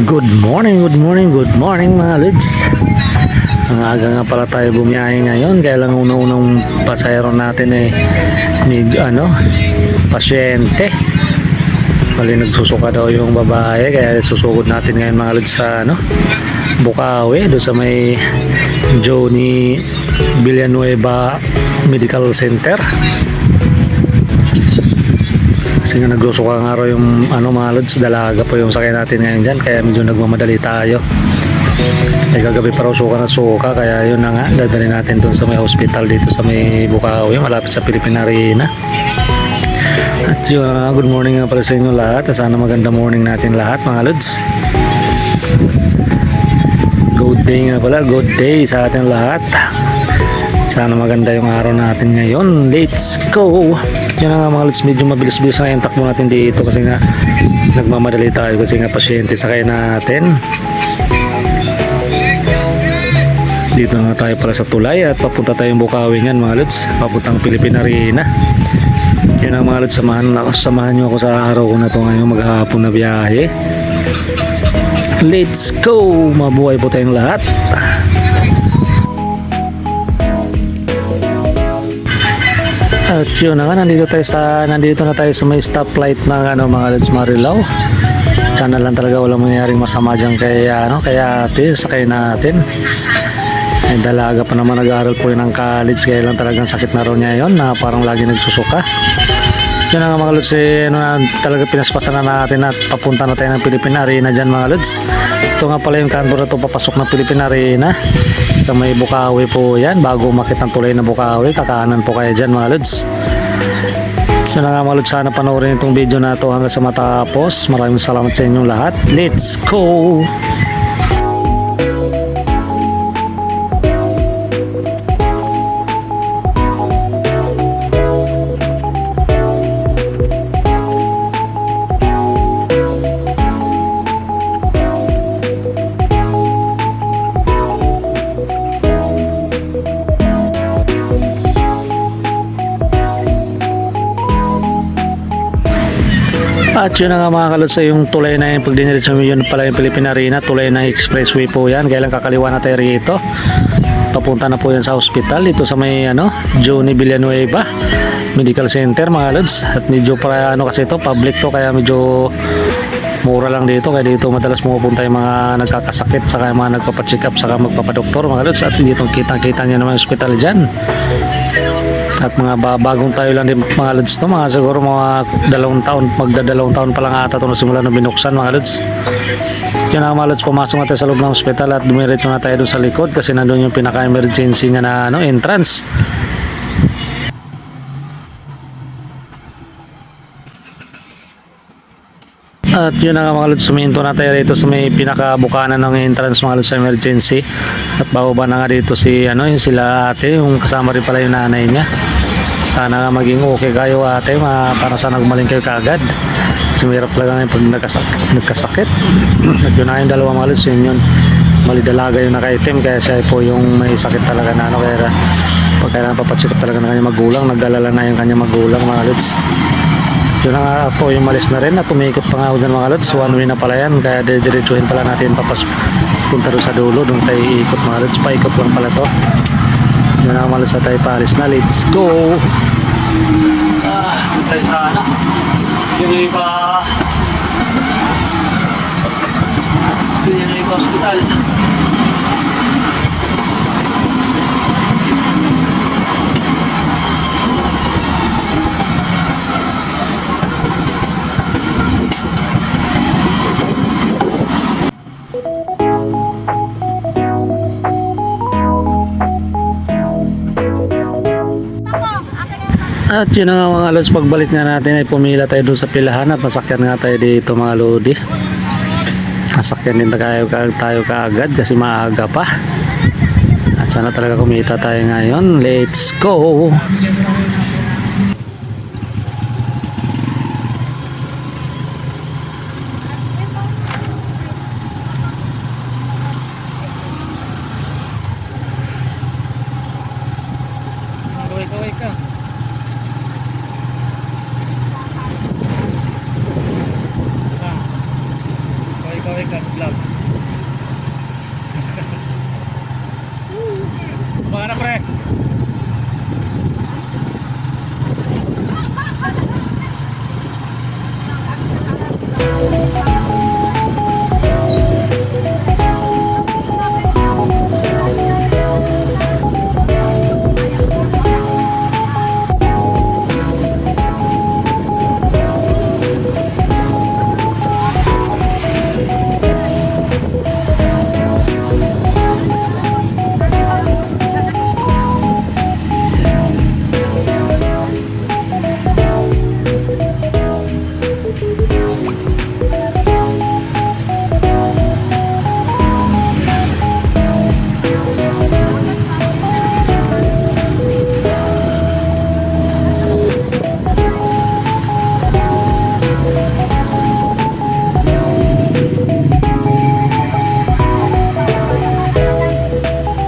Good morning, good morning, good morning mga Lods. Ang aga nga pala tayo bumiyahe ngayon. Kaya lang unang pasahero natin medyo pasyente. Bali nagsusuka daw yung babae. Kaya susugod natin ngayon mga Lods sa Bukawi. Doon sa may Johnny Villanueva Medical Center. Kasi nga naglusuka nga raw yung mga Lods, dalaga po yung sakay natin ngayon dyan, kaya medyo nagmamadali tayo. Kagabi pa raw suka na suka, kaya yun na nga, dadalhin natin dun sa may hospital dito sa may Bukawi, malapit sa Philippine Arena. At yun, good morning nga pala sa inyo lahat. Sana maganda morning natin lahat mga Lods. Good day nga pala, good day sa atin lahat. Sana maganda yung araw natin ngayon. Let's go! Yan nga mga Lods, medyo mabilis-bilis na yung takbo natin dito kasi nga nagmamadali tayo kasi nga pasyente sakay natin. Dito na tayo pala sa tulay at papunta tayong Bukawi yan mga Lods, papuntang Philippine Arena. Yan ang mga Lods, samahan nyo ako sa araw ko na to ngayong maghapon na biyahe. Let's go! Mabuhay po tayong lahat. At yun na nga, nandito na tayo sa may stoplight ng mga Lods, Marilao. Sana lang talaga walang mangyaring masama dyan kaya ate, sakay natin. Ay dalaga pa naman, nag-aaral po yun ng college, kaya lang talagang sakit na raw niya yun na parang lagi nagsusuka. Yun na nga mga Lods, talaga pinaspasan na natin at papunta na tayo ng Philippine Arena dyan mga Lods. Ito nga pala yung kanto na ito papasok ng Philippine Arena. Sa may Bukawi po yan, bago umakit ng tulay na Bukawi, kakaanan po kayo dyan mga Lods. So na nga mga Lods, sana panoorin itong video na ito hanggang sa matapos. Maraming salamat sa inyong lahat. Let's go! At yun na nga mga Kalods, yung tulay na yung pagdiniretso mo, yun pala yung Philippine Arena, tulay ng expressway po yan. Kaya lang kakaliwa na tayo rito. Papunta na po yan sa hospital dito sa may Johnny Villanueva Medical Center mga Lods. At medyo para kasi ito public to, kaya medyo mura lang dito. Kaya dito madalas pumupunta yung mga nagkakasakit, saka yung mga nagpapacheck up, saka magpapadoktor mga Lods. At dito kitang-kita nyo naman yung hospital dyan. At mga bagong tayo lang din mga Lods to, mga siguro mga magdadalawang taon pa lang ata ito na simula na binuksan mga Lods. Yun na mga Lods, pumasok natin sa loob ng hospital at dumiretso na tayo doon sa likod kasi nandun yung pinaka-emergency nga na entrance. At yun na nga mga Lods, suminto na tayo rito sa may pinakabukanan ng entrance mga Lods sa emergency. At bababa na nga dito yung sila ate, yung kasama rin pala yung nanay niya. Sana nga maging okay kayo ate, para sana gumaling kayo kaagad. Kasi mahirap talaga ngayon pag nagkasakit. At yun na yung dalawa mga Lods, yun malidalaga yung nakaitim, kaya siya po yung may sakit talaga na kaya pag kailangan papacheck up talaga ng kanyang magulang, nag-alala na yung kanyang magulang mga Lods. Yun na nga po yung malis na rin at tumikot pa nga ako dyan mga Lods, one way na pala yan, kaya diretsuhin pala natin punta doon sa dulo, doon tayo iikot mga Lods, paikot lang pala to. Yun na nga mga Lods, na tayo palis na, let's go! Tayo sana yun yung hospital. At yun na nga mga Lods, pagbalik nga natin ay pumila tayo doon sa pilahan at nasakyan nga tayo dito mga Lodi. Nasakyan din tayo kaagad kasi maaga pa. At sana talaga kumita tayo ngayon. Let's go! Kaway ka. Ricardo Vlog. Baka na pre.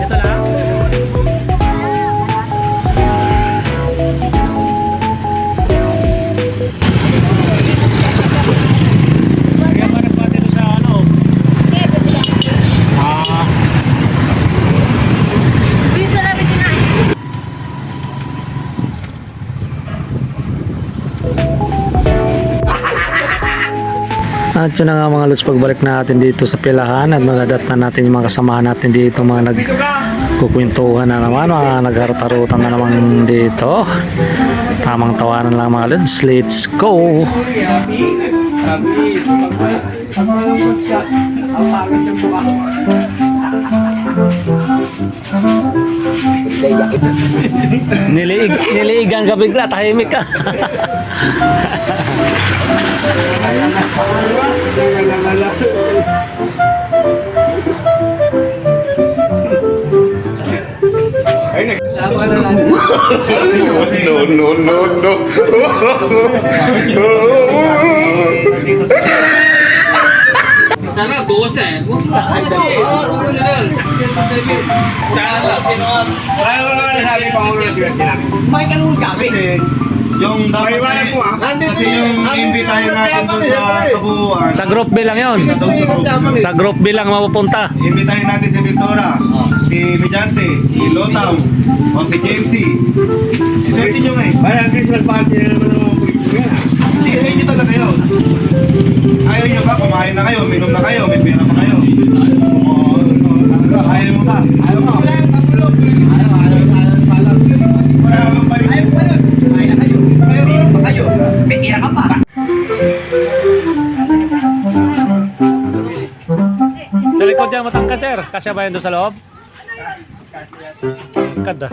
Ito lang. Kaya pa nagpati doon sa ano? Ah, at yun na nga mga lods, pagbalik natin dito sa pilahan at nagadat na natin yung mga kasamahan natin dito, mga nagkukwentuhan na naman, mga nagharot-harutan na naman dito. Tamang tawanan lang mga lods, let's go! Niliigan ka bigla, tahimik ka. No, no, no, no. Sana 12. Huwag mo. Huwag na lang. Sana lang. Sabi Pangulo na siya namin. May ganun gabi. Yung dapat kasi yung imbitahin natin doon sa kabuuan. Sa group B lang yun. Sa group B lang mapupunta. Imbitahin natin si Victoria, si Mediante, si Lotaw, o si JMC. Isortin nyo nga eh. Parang Christmas party na naman ng mga pulis yan. Hindi, sa inyo talaga yun. Ayaw nyo ba? Kumain na kayo, minom na kayo, may pera pa kayo. Ayaw mo ba? Ayaw mo. Sa likod dyan, matangkad sir. Kasya ba yun doon sa loob? Kada.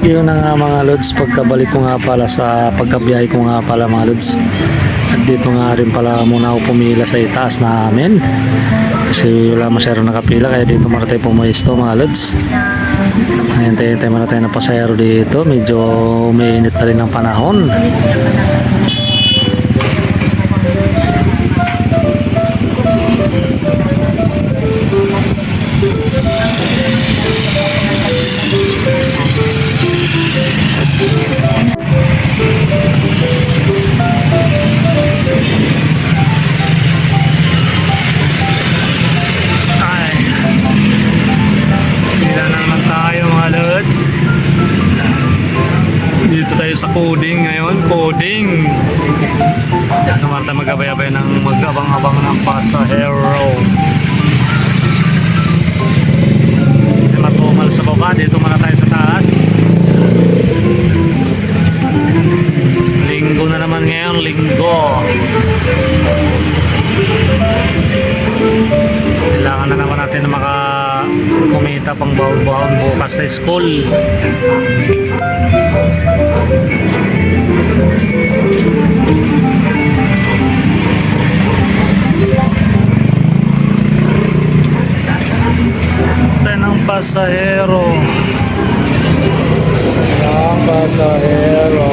Yun na nga mga lods, pagkabalik ko nga pala sa pagkabiyahe ko nga pala mga lods. At dito nga rin pala muna ako pumila sa itaas namin. Kasi wala masyadong nakapila, kaya dito muna tayo pumayisto mga lods. Hintay-hintay muna tayo ng pasahero dito. Medyo umiinit na rin ang panahon. Dito tayo sa coding ngayon, coding. Naman tayo magabay-abay ng mag-abang-abang ng pasahero. May matumal sa baba, dito muna tayo sa taas. Linggo na naman ngayon, linggo. Kailangan na naman natin na kumita pang baon-baon bukas sa school. Tayo ng pasahero. Ang pasahero.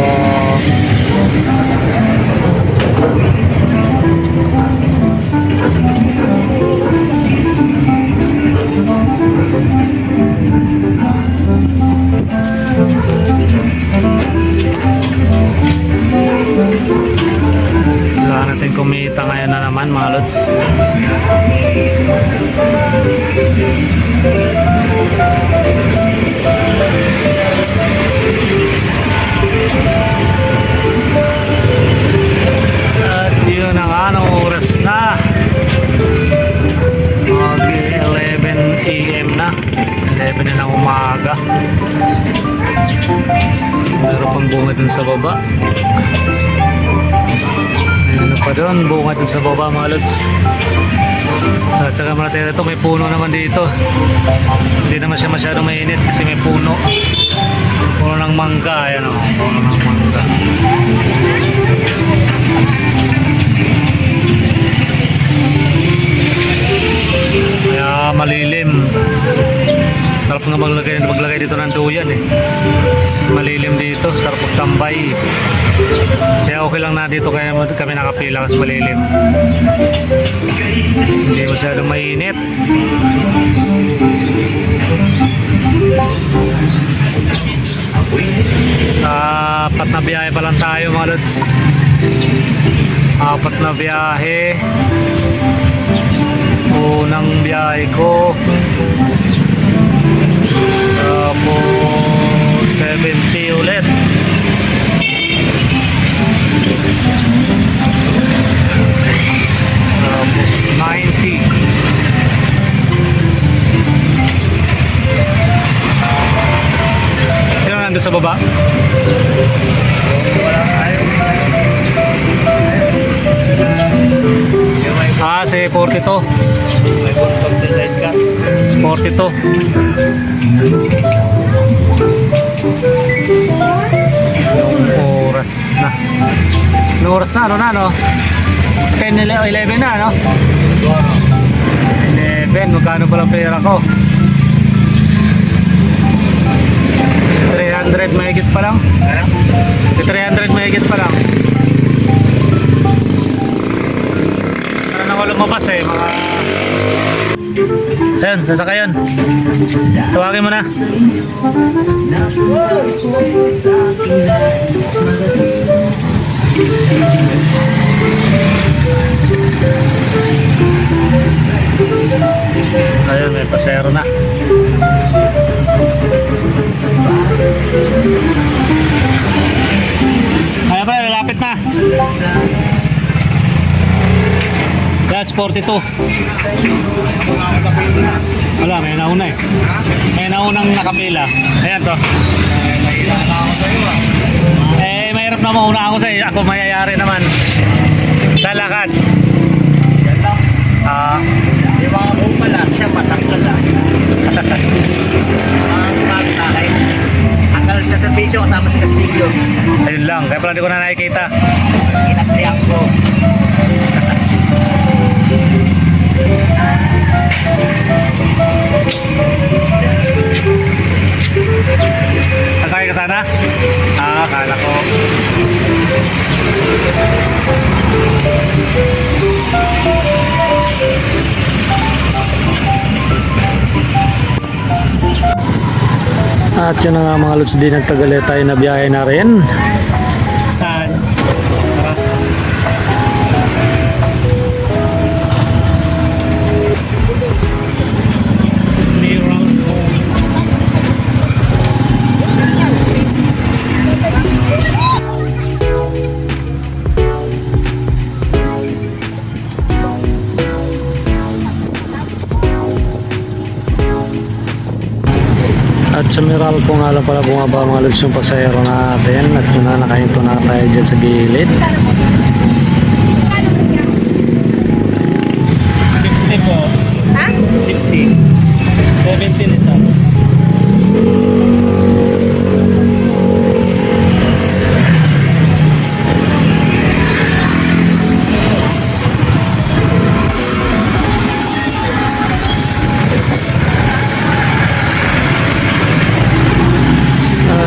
pilahan mga lods. At yun ang anong oras na. Mag 11 AM na. 11 na ng umaga. Meron pang bunga dun sa baba. Ano pa doon? Bunga dun sa baba mga lods. At saka mga ito, may puno naman dito. Hindi naman siya masyadong mainit kasi may puno. Puno ng mangga. Ayan o. Puno ng mangga. Kaya malilim. Sarap nga maglagay dito ng duyan eh. Mas malilim dito, sarap magtambay. Kaya okay lang na dito kaya kami nakapila kasi malilim. Hindi masyadong mainit. Apat na biyahe pa lang tayo mga lods. Apat na biyahe. Unang biyahe ko. Tapos 70 ulit. Tapos 90. Sino nandun sa baba? Si 42. May contact sa light ka. 42. Oras na. Anong oras na? Ano na, no? 10, 11 na, no? 11. Magkano palang pera ko? 300 mahigit pa lang. 300 mahigit pa lang. Para na walang mabas eh, mga... Ayan, sasakayan. Tawagin mo na. Ayun, may pasero na. Kaya pa, lalapit na. That's 42. Wala, may nauna eh. May naunang nakapila. Ayan to. Eh, mahirap na mauna ako sa'yo. Ako mayayari naman. Lalakad. Di ba ako pala, siya patanggal lang. Ang pagtakay. Hanggang sa servisyo kasama si Castillo. Ayun lang, kaya pala di ko na nakikita. Inakliyak ko. Nasakay ka sana? Akala ko. At yun na nga mga lods, di nagtagalit tayo na biyahe na rin. Saan? Tara. At sa Meralco nga lang pala bumaba mga lods yung pasahero natin. At yun na, nakahinto na tayo dyan sa gilid. 50 po. Ha? 50. 17 isa.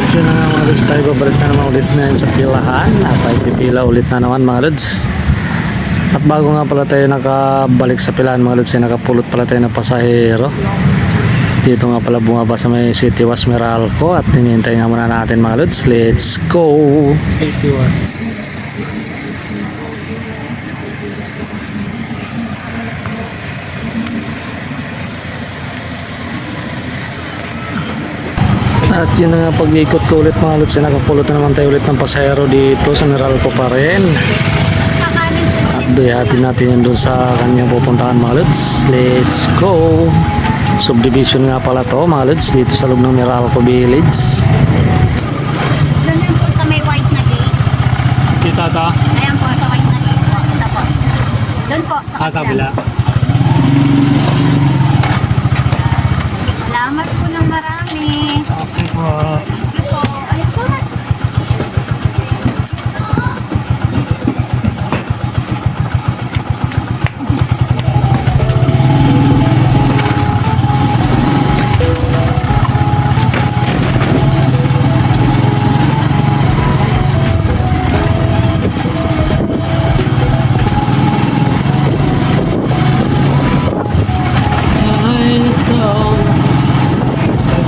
Yun na nga mga lods, tayo babalik na naman ulit na sa pilahan at tayo pipila ulit na naman mga lods. At bago nga pala tayo nakabalik sa pilahan mga lods, nakapulot pala tayo ng pasahero. Dito nga pala bumaba sa may City Was Meralco at hinihintay nga muna natin mga lods. Let's go! City Was. At yun na nga pag-ikot ko ulit mga lods, nakapulot na naman tayo ulit ng pasahero dito sa Meralco pa rin. At doyatin natin yun doon sa kanyang pupuntahan mga lods. Let's go! Subdivision nga pala to mga lods, dito sa loob ng Meralco Village. Doon din po sa may white na gate. Kita ta? Ayan po sa white na gate po. Tapos, doon po sa kabila. Salamat po ng marami. Okay po. Sige po. Alis po na.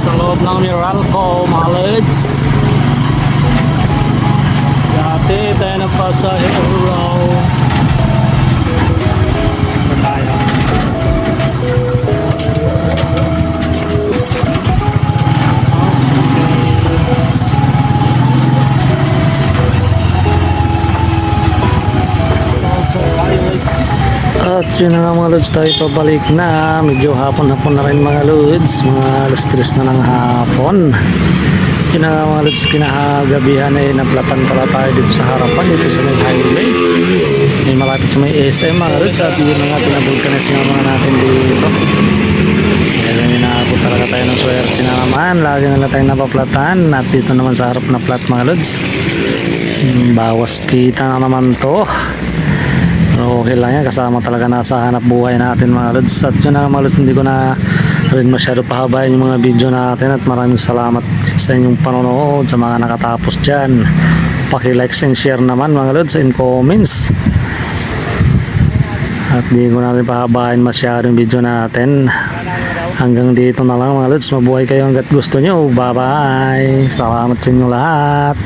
Sa loob ng Meralco mga lods. Dati tayo na pasahero. Ito tayo. At yun na nga mga lods, tayo pabalik na. Medyo hapon-hapon na rin mga lods, mga alas 3 na ng hapon. Yun na nga mga lods, kinahagabihan ay naplatan pala tayo dito sa harapan, dito sa may highway. May malapit sa may SM mga lods, at yun na nga pinabulkanis nga mga natin dito. Kaya inaabot talaga tayo ng swerte na naman, lagi na lang tayo napaplatan. At dito naman sa harap na plat mga lods, bawas kita na naman to. Pero okay lang yan, kasama talaga nasa hanap buhay natin mga lods. At yun na mga lods, hindi ko na rin masyado pahabayan yung mga video natin. At maraming salamat sa inyong panonood, sa mga nakatapos dyan. Paki-like and share naman mga lods, and comments. At hindi ko na rin pahabayan masyado yung video natin. Hanggang dito na lang mga lods, mabuhay kayo hanggat gusto nyo. Bye bye, salamat sa inyo lahat.